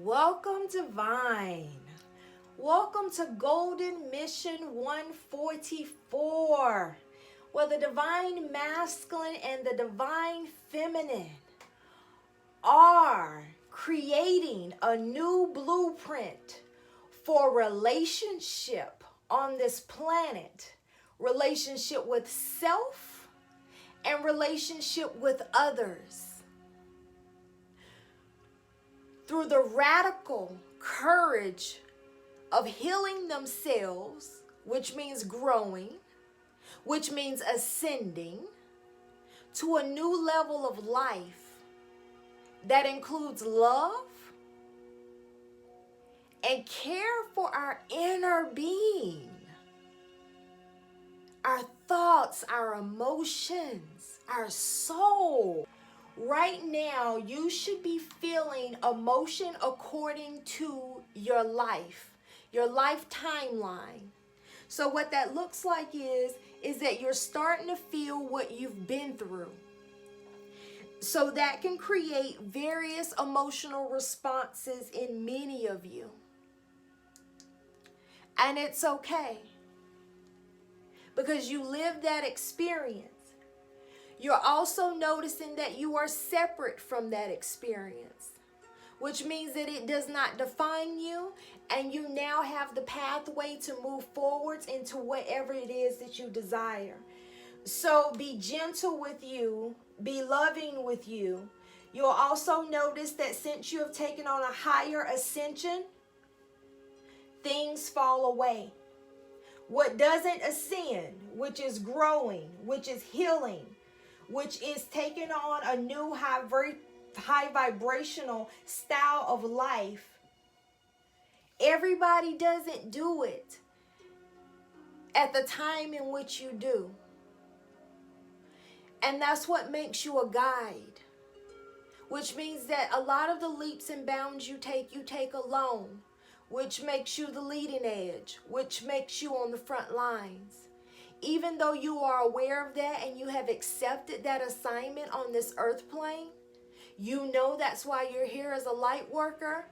Welcome, Divine. Welcome to Golden Mission 144, where the Divine Masculine and the Divine Feminine are creating a new blueprint for relationship on this planet, relationship with self and relationship with others. Through the radical courage of healing themselves, which means growing, which means ascending to a new level of life that includes love and care for our inner being, our thoughts, our emotions, our soul. Right now, you should be feeling emotion according to your life timeline. So what that looks like is that you're starting to feel what you've been through. So that can create various emotional responses in many of you. And it's okay, because you lived that experience. You're also noticing that you are separate from that experience, which means that it does not define you, and you now have the pathway to move forwards into whatever it is that you desire. So be gentle with you, be loving with you. You'll also notice that since you have taken on a higher ascension, things fall away. What doesn't ascend, which is growing, which is healing, which is taking on a new high vibrational style of life. Everybody doesn't do it at the time in which you do. And that's what makes you a guide, which means that a lot of the leaps and bounds you take alone, which makes you the leading edge, which makes you on the front lines. Even though you are aware of that and you have accepted that assignment on this earth plane, you know that's why you're here as a light worker.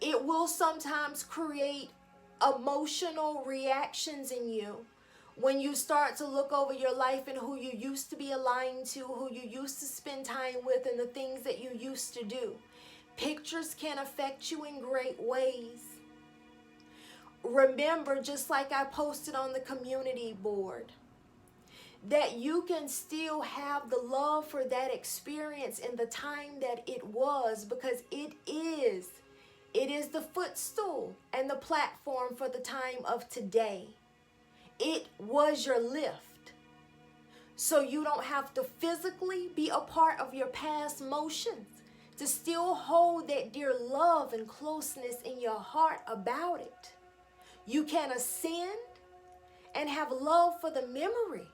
It will sometimes create emotional reactions in you when you start to look over your life and who you used to be aligned to, who you used to spend time with, and the things that you used to do. Pictures can affect you in great ways. Remember, just like I posted on the community board, that you can still have the love for that experience in the time that it was, because it is the footstool and the platform for the time of today. It was your lift. So you don't have to physically be a part of your past motions to still hold that dear love and closeness in your heart about it. You can ascend and have love for the memory.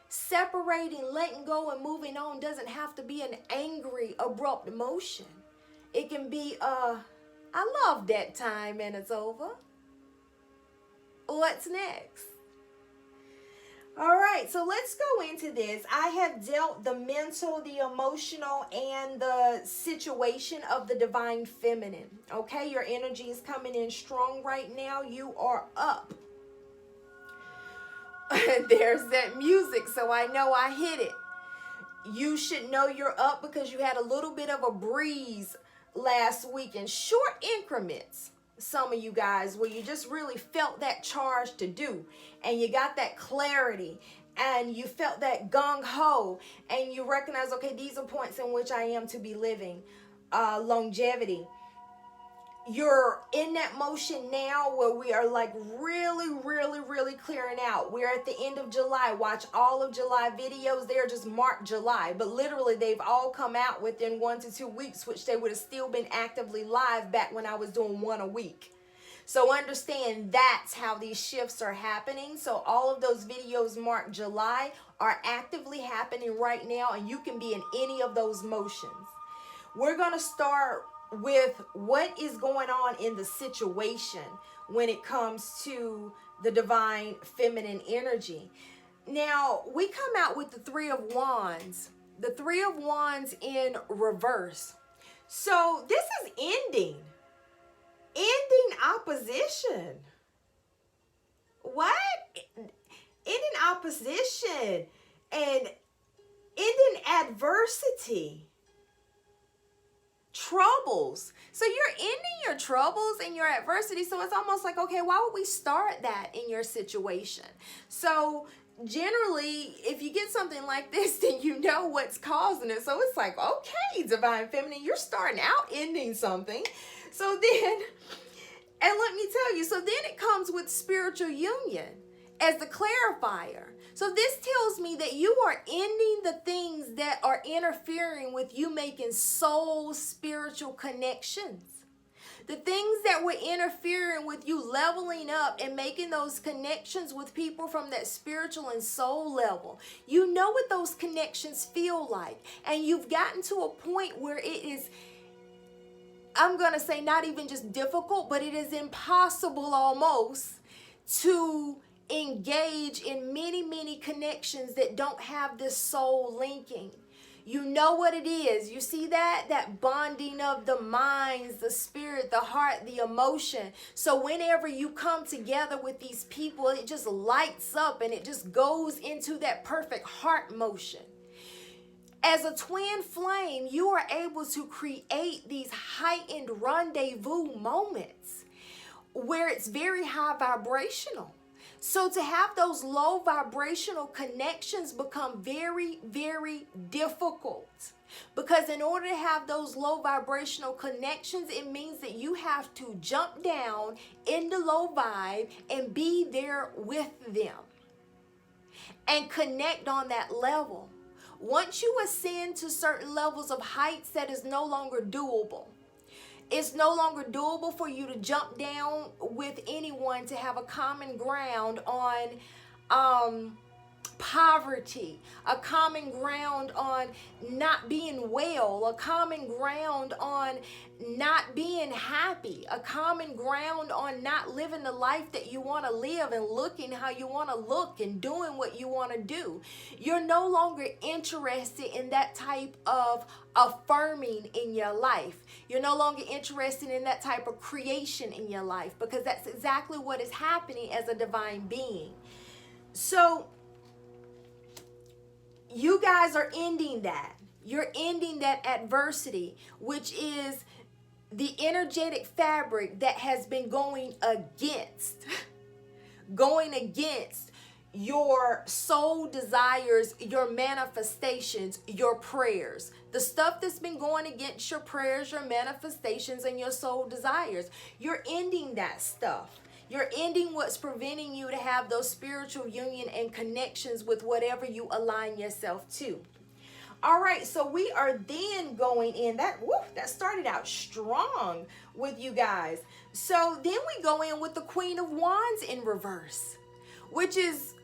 Separating, letting go, and moving on doesn't have to be an angry, abrupt emotion. It can be, I love that time and it's over. What's next? All right, so let's go into this. I have dealt the mental, the emotional, and the situation of the divine feminine. Okay, your energy is coming in strong right now. You are up. There's that music, so I know I hit it. You should know you're up because you had a little bit of a breeze last week in short increments. Some of you guys, where you just really felt that charge to do, and you got that clarity, and you felt that gung-ho, and you recognize, okay, these are points in which I am to be living. Longevity. You're in that motion now where we are like really clearing out. We're at the end of July. Watch all of July videos. They're just marked July, but literally they've all come out within 1 to 2 weeks, which they would have still been actively live back when I was doing one a week. So understand that's how these shifts are happening. So all of those videos marked July are actively happening right now, and you can be in any of those motions. We're going to start with what is going on in the situation when it comes to the divine feminine energy. Now, we come out with the Three of Wands. The Three of Wands in reverse. So this is ending opposition. What? Ending opposition and ending adversity, troubles. So you're ending your troubles and your adversity. So it's almost like, okay, why would we start that in your situation? So generally, if you get something like this, then you know what's causing it. So it's like, okay, Divine Feminine, you're starting out ending something. So then, and let me tell you, so then it comes with spiritual union as the clarifier. So this tells me that you are ending the things that are interfering with you making soul spiritual connections. The things that were interfering with you leveling up and making those connections with people from that spiritual and soul level. You know what those connections feel like. And you've gotten to a point where it is, I'm going to say not even just difficult, but it is impossible almost to engage in many connections that don't have this soul linking. You know what it is. You see that bonding of the minds, the spirit, the heart, the emotion. So whenever you come together with these people, it just lights up and it just goes into that perfect heart motion. As a twin flame, you are able to create these heightened rendezvous moments where it's very high vibrational. So to have those low vibrational connections become very difficult. Because in order to have those low vibrational connections, it means that you have to jump down in the low vibe and be there with them. And connect on that level. Once you ascend to certain levels of heights, that is no longer doable. It's no longer doable for you to jump down with anyone to have a common ground on poverty, a common ground on not being well, a common ground on not being happy, a common ground on not living the life that you want to live and looking how you want to look and doing what you want to do. You're no longer interested in that type of affirming in your life. You're no longer interested in that type of creation in your life, because that's exactly what is happening as a divine being. So you guys are ending that. You're ending that adversity, which is the energetic fabric that has been going against your soul desires, your manifestations, your prayers. The stuff that's been going against your prayers, your manifestations, and your soul desires. You're ending that stuff. You're ending what's preventing you to have those spiritual union and connections with whatever you align yourself to. All right, so we are then going in. That started out strong with you guys. So then we go in with the Queen of Wands in reverse, which is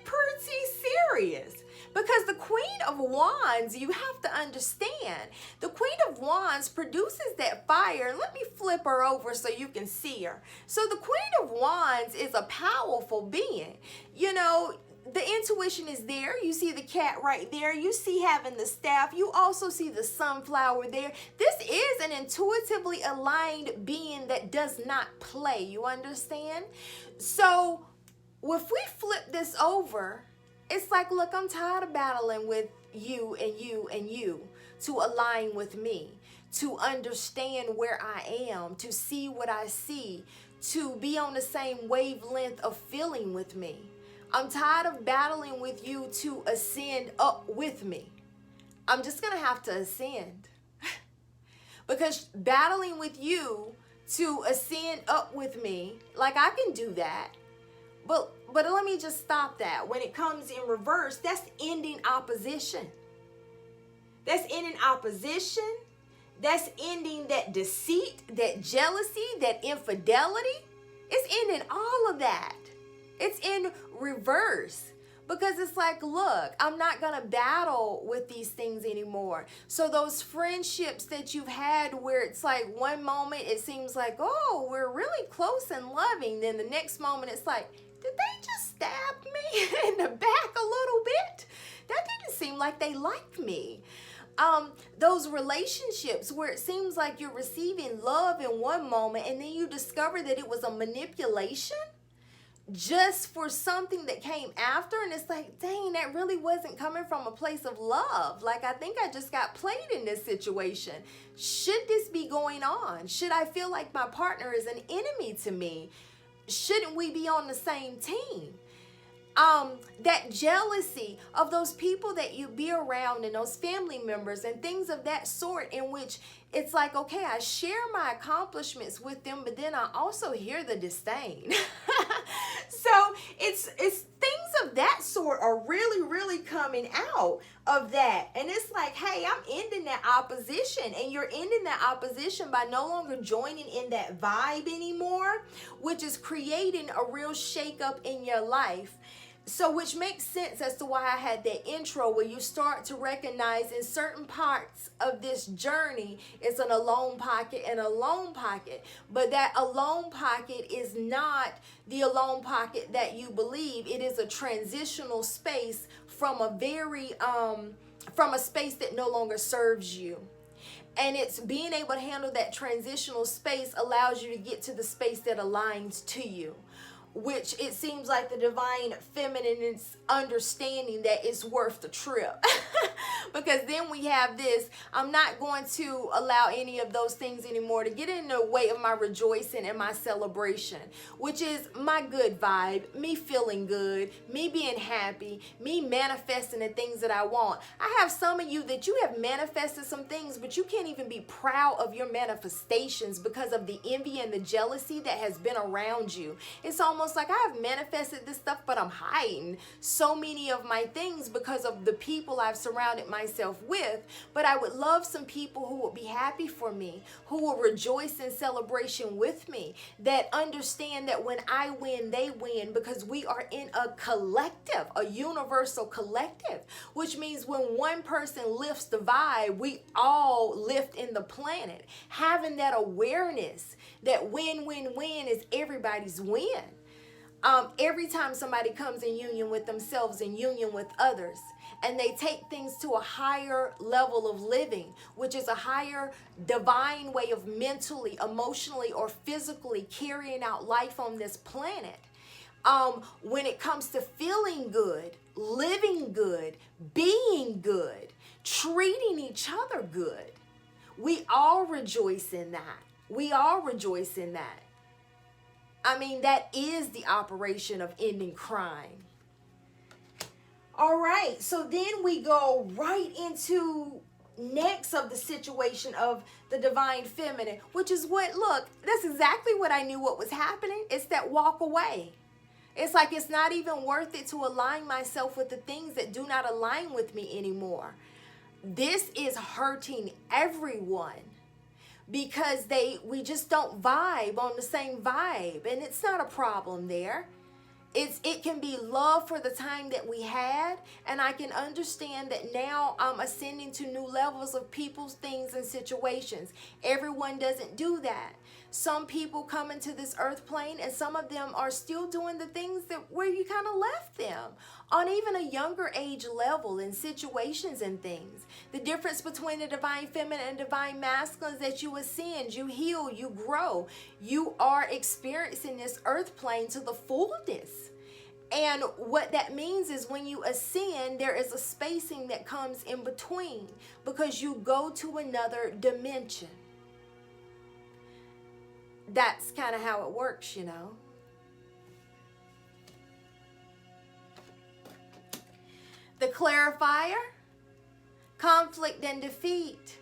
pretty serious. Because the Queen of Wands, you have to understand, the Queen of Wands produces that fire. Let me flip her over so you can see her. So the Queen of Wands is a powerful being. You know, the intuition is there. You see the cat right there. You see having the staff. You also see the sunflower there. This is an intuitively aligned being that does not play. You understand? So if we flip this over, it's like, look, I'm tired of battling with you and you and you to align with me, to understand where I am, to see what I see, to be on the same wavelength of feeling with me. I'm tired of battling with you to ascend up with me. I'm just going to have to ascend. Because battling with you to ascend up with me, like I can do that. But let me just stop that. When it comes in reverse, that's ending opposition. That's ending opposition. That's ending that deceit, that jealousy, that infidelity. It's ending all of that. It's in reverse. Because it's like, look, I'm not going to battle with these things anymore. So those friendships that you've had where it's like one moment it seems like, oh, we're really close and loving. Then the next moment it's like, did they just stab me in the back a little bit? That didn't seem like they liked me. those relationships where it seems like you're receiving love in one moment and then you discover that it was a manipulation just for something that came after, and it's like, dang, that really wasn't coming from a place of love. Like, I think I just got played in this situation. Should this be going on? Should I feel like my partner is an enemy to me? Shouldn't we be on the same team? That jealousy of those people that you be around and those family members and things of that sort, in which it's like, okay, I share my accomplishments with them, but then I also hear the disdain. So it's things of that sort are really, really coming out of that. And it's like, hey, I'm ending that opposition, and you're ending that opposition by no longer joining in that vibe anymore, which is creating a real shakeup in your life. So which makes sense as to why I had that intro, where you start to recognize in certain parts of this journey, it's an alone pocket and a alone pocket. But that alone pocket is not the alone pocket that you believe. It is a transitional space from a very, from a space that no longer serves you. And it's being able to handle that transitional space allows you to get to the space that aligns to you, which it seems like the divine feminine is understanding that it's worth the trip. Because then we have this, I'm not going to allow any of those things anymore to get in the way of my rejoicing and my celebration, which is my good vibe, me feeling good, me being happy, me manifesting the things that I want. I have some of you that you have manifested some things, but you can't even be proud of your manifestations because of the envy and the jealousy that has been around you. It's almost like I have manifested this stuff, but I'm hiding so many of my things because of the people I've surrounded myself with. But I would love some people who would be happy for me, who will rejoice in celebration with me, that understand that when I win, they win, because we are in a collective, a universal collective, which means when one person lifts the vibe, we all lift in the planet. Having that awareness that win, win, win is everybody's win. Every time somebody comes in union with themselves and union with others, and they take things to a higher level of living, which is a higher divine way of mentally, emotionally, or physically carrying out life on this planet. When it comes to feeling good, living good, being good, treating each other good, we all rejoice in that. We all rejoice in that. I mean, that is the operation of ending crime. All right, so then we go right into next of the situation of the divine feminine, which is what, look, that's exactly what I knew what was happening. It's that walk away. It's like it's not even worth it to align myself with the things that do not align with me anymore. This is hurting everyone, because we just don't vibe on the same vibe, and it's not a problem there. It can be love for the time that we had, and I can understand that now I'm ascending to new levels of people, things, and situations. Everyone doesn't do that. Some people come into this earth plane, and some of them are still doing the things where you kind of left them on even a younger age level in situations and things. The difference between the divine feminine and divine masculine is that you ascend, you heal, you grow. You are experiencing this earth plane to the fullness. And what that means is when you ascend, there is a spacing that comes in between, because you go to another dimension. That's kind of how it works, you know. The clarifier, conflict and defeat.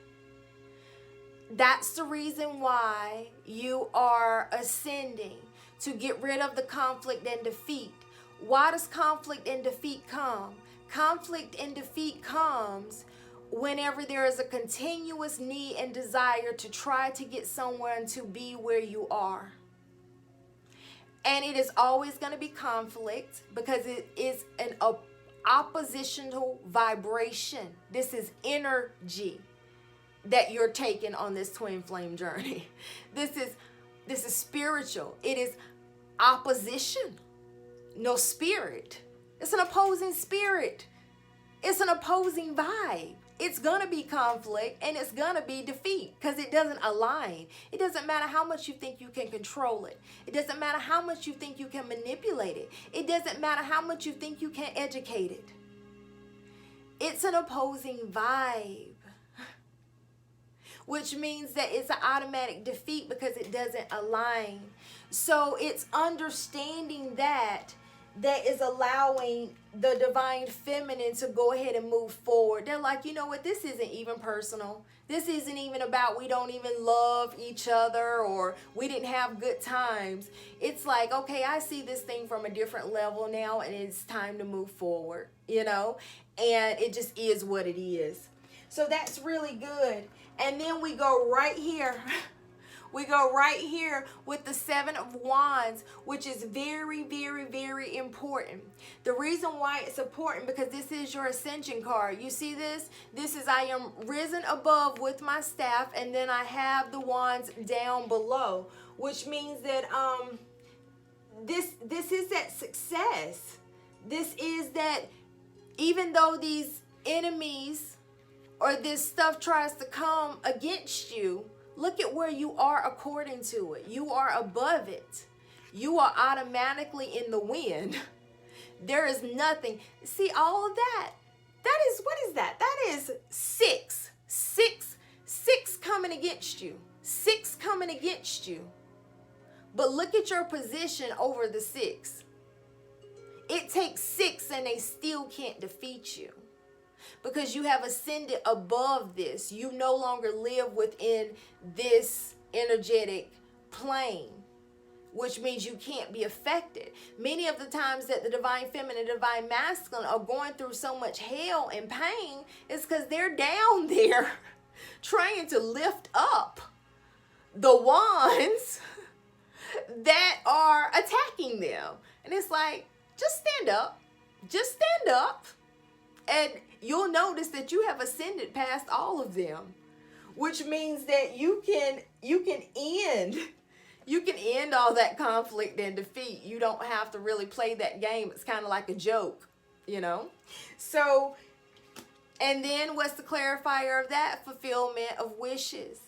That's the reason why you are ascending, to get rid of the conflict and defeat. Why does conflict and defeat come? Conflict and defeat comes whenever there is a continuous need and desire to try to get someone to be where you are. And it is always going to be conflict, because it is an oppositional vibration. This is energy that you're taking on this twin flame journey. This is spiritual. It is opposition. No spirit. It's an opposing spirit. It's an opposing vibe. it's going to be conflict and it's going to be defeat because it doesn't align. It doesn't matter how much you think you can control it. It doesn't matter how much you think you can manipulate it. It doesn't matter how much you think you can educate it. It's an opposing vibe, which means that it's an automatic defeat because it doesn't align. So it's understanding that is allowing the divine feminine to go ahead and move forward. They're like, you know what, this isn't even personal. This isn't even about we don't even love each other or we didn't have good times. It's like, okay, I see this thing from a different level now and it's time to move forward, you know? And it just is what it is. So that's really good. And then we go right here. We go right here with the Seven of Wands, which is very, very, very important. The reason why it's important because this is your Ascension card. You see this? This is I am risen above with my staff, and then I have the wands down below, which means that this is that success. This is that even though these enemies or this stuff tries to come against you, look at where you are according to it. You are above it. You are automatically in the wind. There is nothing. See all of that? That is, what is that? That is six coming against you. 6 coming against you. But look at your position over the 6. It takes 6 and they still can't defeat you. Because you have ascended above this. You no longer live within this energetic plane, which means you can't be affected. Many of the times that the divine feminine and divine masculine are going through so much hell and pain is because they're down there trying to lift up the wands that are attacking them. And it's like, just stand up. Just stand up. And you'll notice that you have ascended past all of them, which means that you can end all that conflict and defeat. You don't have to really play that game. It's kind of like a joke, you know? So, and then what's the clarifier of that? Fulfillment of wishes.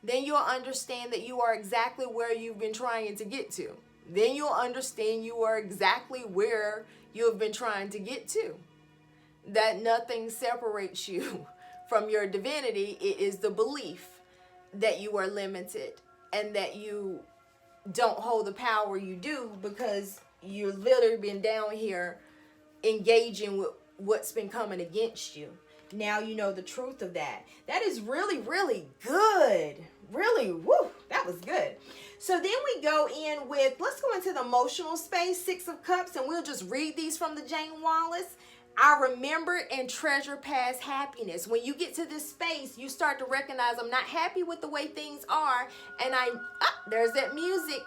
Then you'll understand that you are exactly where you've been trying to get to. Then you'll understand you are exactly where you have been trying to get to. That nothing separates you from your divinity. It is the belief that you are limited and that you don't hold the power you do because you've literally been down here engaging with what's been coming against you. Now you know the truth of that. That is really, really good. Really, woo, that was good. So then we go in with, let's go into the emotional space, 6 of Cups, and we'll just read these from the Jane Wallace. I remember and treasure past happiness. When you get to this space, you start to recognize I'm not happy with the way things are. And there's that music.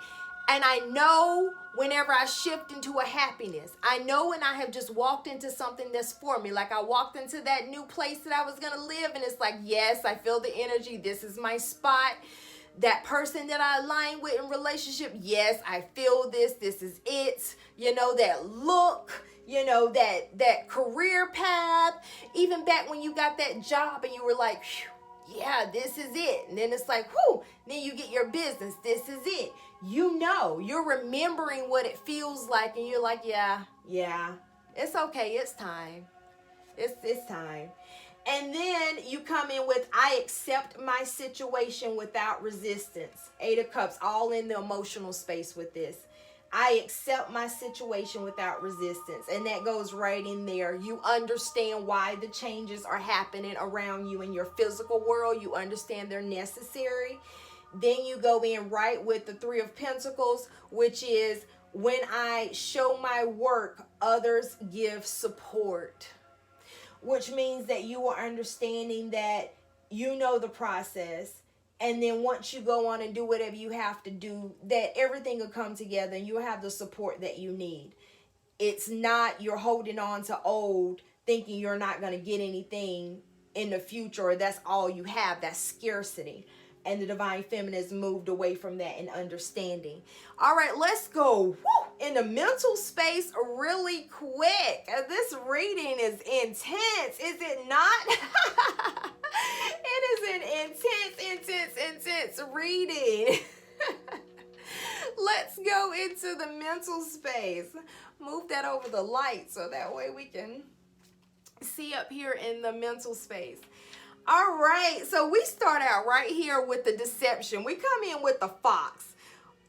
And I know whenever I shift into a happiness, I know when I have just walked into something that's for me. Like I walked into that new place that I was going to live. And it's like, yes, I feel the energy. This is my spot. That person that I align with in relationship, yes, I feel this. This is it. You know, that look. You know, that career path, even back when you got that job and you were like, yeah, this is it. And then it's like, whoo, then you get your business. This is it. You know, you're remembering what it feels like. And you're like, yeah, it's okay. It's time. It's time. And then you come in with, I accept my situation without resistance. 8 of Cups, all in the emotional space with this. I accept my situation without resistance. And that goes right in there. You understand why the changes are happening around you in your physical world. You understand they're necessary. Then you go in right with the 3 of Pentacles, which is when I show my work, others give support. Which means that you are understanding that you know the process. And then once you go on and do whatever you have to do, that everything will come together and you'll have the support that you need. It's not you're holding on to old, thinking you're not going to get anything in the future, or that's all you have. That's scarcity. And the divine feminine has moved away from that and understanding. All right, let's go in the mental space really quick. This reading is intense, is it not? an intense reading. Let's go into the mental space. Move that over the light so that way we can see up here in the mental space. All right, so we start out right here with the deception. We come in with the fox.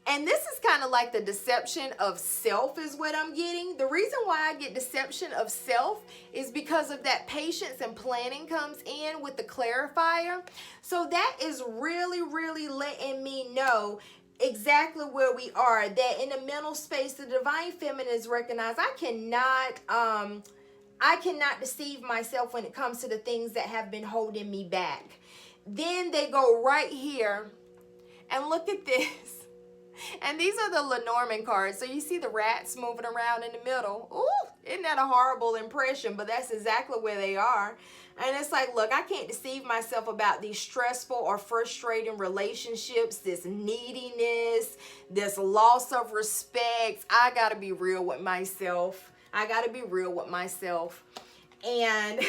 And this is kind of like the deception of self is what I'm getting. The reason why I get deception of self is because of that patience and planning comes in with the clarifier. So that is really letting me know exactly where we are. That in the mental space, the divine feminine is recognized. I cannot deceive myself when it comes to the things that have been holding me back. Then they go right here and look at this. And these are the Lenormand cards. So you see the rats moving around in the middle. Ooh, isn't that a horrible impression? But that's exactly where they are. And it's like, look, I can't deceive myself about these stressful or frustrating relationships, this neediness, this loss of respect. I got to be real with myself. And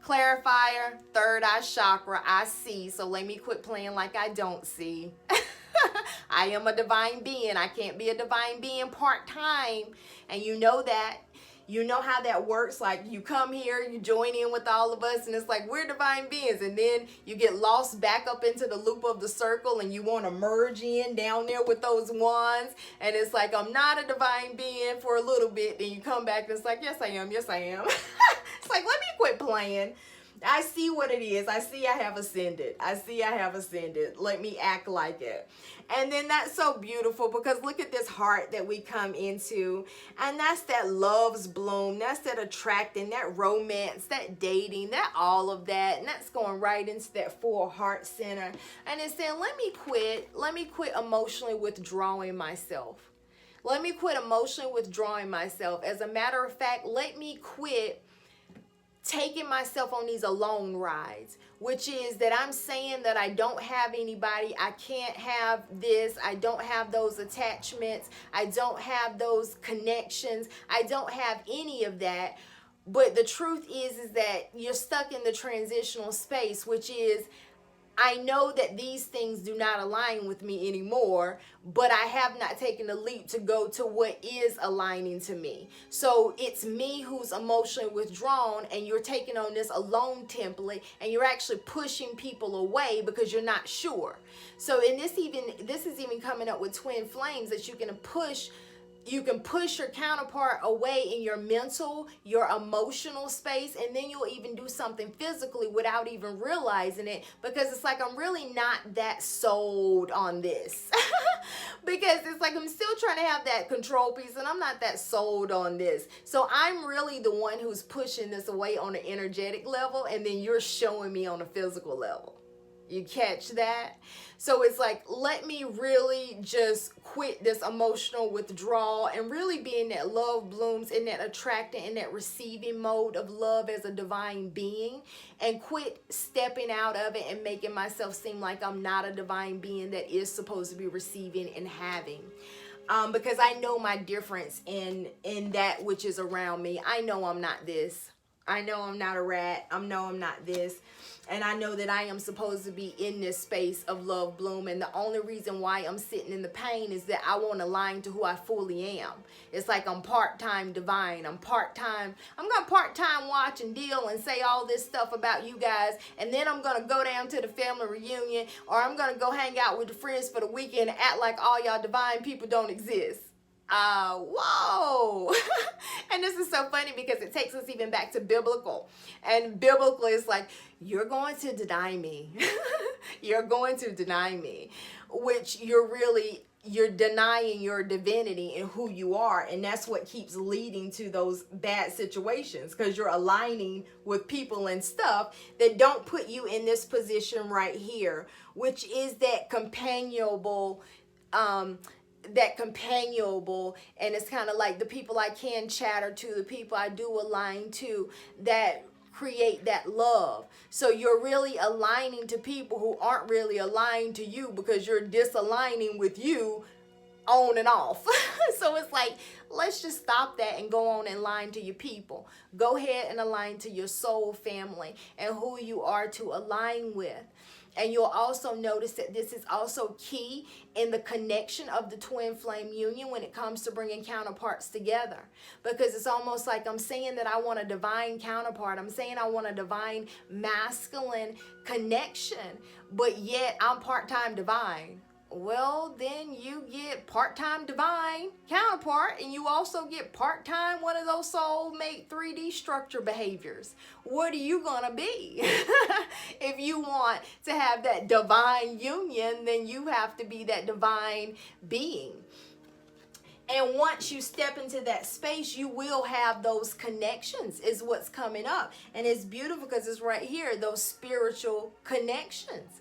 clarifier, third eye chakra, I see. So let me quit playing like I don't see. I am a divine being. I can't be a divine being part-time. And you know that. You know how that works. Like you come here, you join in with all of us, and it's like we're divine beings. And then you get lost back up into the loop of the circle and you want to merge in down there with those ones. And it's like, I'm not a divine being for a little bit. Then you come back and it's like, yes, I am. Yes, I am. It's like, let me quit playing. I see what it is. I see I have ascended. Let me act like it. And then that's so beautiful because look at this heart that we come into. And that's that love's bloom. That's that attracting, that romance, that dating, that all of that. And that's going right into that full heart center. And it's saying, let me quit emotionally withdrawing myself. As a matter of fact, let me quit taking myself on these alone rides, which is that I'm saying that I don't have anybody, I can't have this, I don't have those attachments, I don't have those connections, I don't have any of that. But the truth is that you're stuck in the transitional space, which is, I know that these things do not align with me anymore, but I have not taken the leap to go to what is aligning to me. So it's me who's emotionally withdrawn, and you're taking on this alone template, and you're actually pushing people away because you're not sure. So in this is even coming up with twin flames, that you can push your counterpart away in your mental, your emotional space, and then you'll even do something physically without even realizing it, because it's like, I'm really not that sold on this. Because it's like, I'm still trying to have that control piece, and I'm not that sold on this. So I'm really the one who's pushing this away on an energetic level, and then you're showing me on a physical level. You catch that? So it's like, let me really just quit this emotional withdrawal and really be in that love blooms, in that attracting, in that receiving mode of love as a divine being, and quit stepping out of it and making myself seem like I'm not a divine being that is supposed to be receiving and having. Because I know my difference in that which is around me. I know I'm not this. I know I'm not a rat. I know I'm not this. And I know that I am supposed to be in this space of love bloom. And the only reason why I'm sitting in the pain is that I won't align to who I fully am. It's like I'm part-time divine. I'm going to part-time watch and deal and say all this stuff about you guys. And then I'm going to go down to the family reunion, or I'm going to go hang out with the friends for the weekend and act like all y'all divine people don't exist. Whoa. And this is so funny because it takes us even back to biblical. And biblical is like, you're going to deny me. You're going to deny me. Which you're denying your divinity and who you are. And that's what keeps leading to those bad situations, because you're aligning with people and stuff that don't put you in this position right here, which is that companionable, and it's kind of like the people I can chatter to, the people I do align to, that create that love. So you're really aligning to people who aren't really aligned to you, because you're disaligning with you on and off. So it's like, let's just stop that and go on and align to your people. Go ahead and align to your soul family and who you are to align with. And you'll also notice that this is also key in the connection of the twin flame union when it comes to bringing counterparts together. Because it's almost like I'm saying that I want a divine counterpart. I'm saying I want a divine masculine connection, but yet I'm part-time divine. Well, then you get part-time divine counterpart, and you also get part-time one of those soulmate 3D structure behaviors. What are you gonna be? If you want to have that divine union, then you have to be that divine being. And once you step into that space, you will have those connections is what's coming up. And it's beautiful because it's right here, those spiritual connections.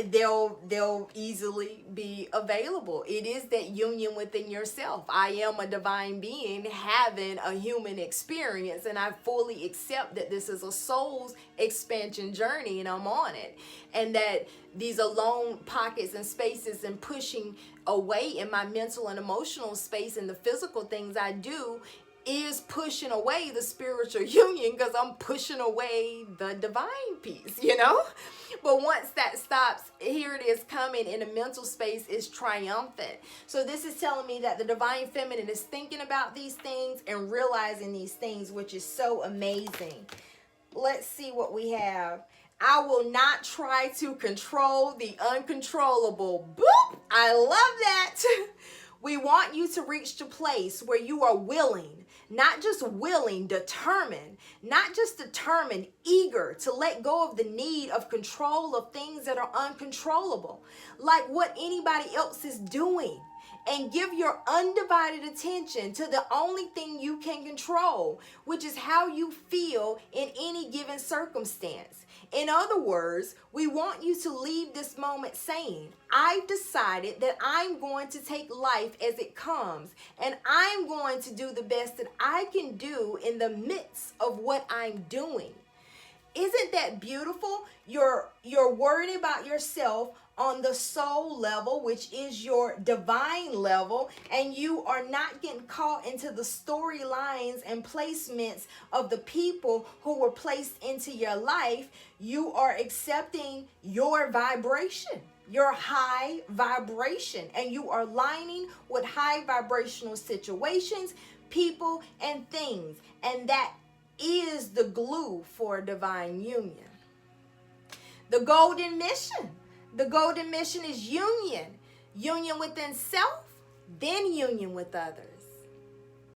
They'll easily be available. It is that union within yourself. I am a divine being having a human experience, and I fully accept that this is a soul's expansion journey and I'm on it. And that these alone pockets and spaces and pushing away in my mental and emotional space and the physical things I do is pushing away the spiritual union, because I'm pushing away the divine piece, you know? But once that stops, here it is coming in a mental space is triumphant. So this is telling me that the divine feminine is thinking about these things and realizing these things, which is so amazing. Let's see what we have. I will not try to control the uncontrollable. Boop! I love that. We want you to reach the place where you are willing, not just willing, determined, not just determined, eager to let go of the need of control of things that are uncontrollable, like what anybody else is doing, and give your undivided attention to the only thing you can control, which is how you feel in any given circumstance. In other words, we want you to leave this moment saying, I've decided that I'm going to take life as it comes, and I'm going to do the best that I can do in the midst of what I'm doing. Isn't that beautiful? You're worried about yourself on the soul level, which is your divine level, and you are not getting caught into the storylines and placements of the people who were placed into your life. You are accepting your vibration, your high vibration, and you are aligning with high vibrational situations, people, and things. And that is the glue for a divine union. The golden mission. The golden mission is union. Union within self, then union with others.